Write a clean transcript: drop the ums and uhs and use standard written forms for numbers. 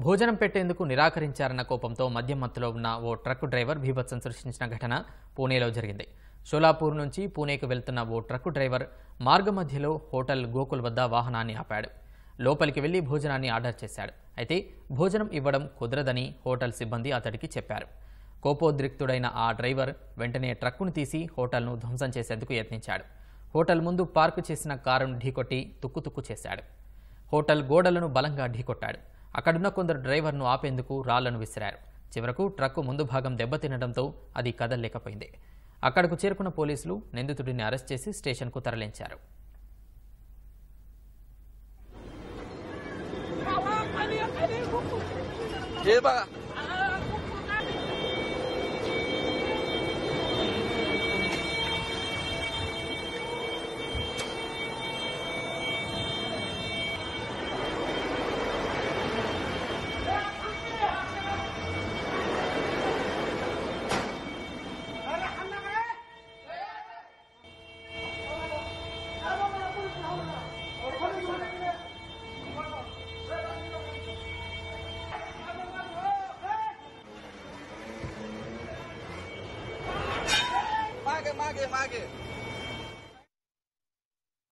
భోజనం పెట్టేందుకు నిరాకరించారన్న కోపంతో మద్యం మత్తులో ఉన్న ఓ ట్రక్కు డ్రైవర్ బీభత్సం సృష్టించిన ఘటన పూణేలో జరిగింది. షోలాపూర్ నుంచి పూణేకు వెళ్తున్న ఓ ట్రక్కు డ్రైవర్ మార్గమధ్యలో హోటల్ గోకుల్ వద్ద వాహనాన్ని ఆపాడు. లోపలికి వెళ్లి భోజనాన్ని ఆర్డర్ చేశాడు. అయితే భోజనం ఇవ్వడం కుదరదని హోటల్ సిబ్బంది అతడికి చెప్పారు. కోపోద్రిక్తుడైన ఆ డ్రైవర్ వెంటనే ట్రక్కును తీసి హోటల్ను ధ్వంసం చేసేందుకు యత్నించాడు. హోటల్ ముందు పార్కు చేసిన కారును ఢీకొట్టి తుక్కుతుక్కు చేశాడు. హోటల్ గోడలను బలంగా ఢీకొట్టాడు. అక్కడున్న కొందరు డ్రైవర్ను ఆపేందుకు రాళ్లను విసిరారు. చివరకు ట్రక్కు ముందు భాగం దెబ్బతినడంతో అది కదలలేకపోయింది. అక్కడకు చేరుకున్న పోలీసులు నిందితుడిని అరెస్ట్ చేసి స్టేషన్కు తరలించారు. मागे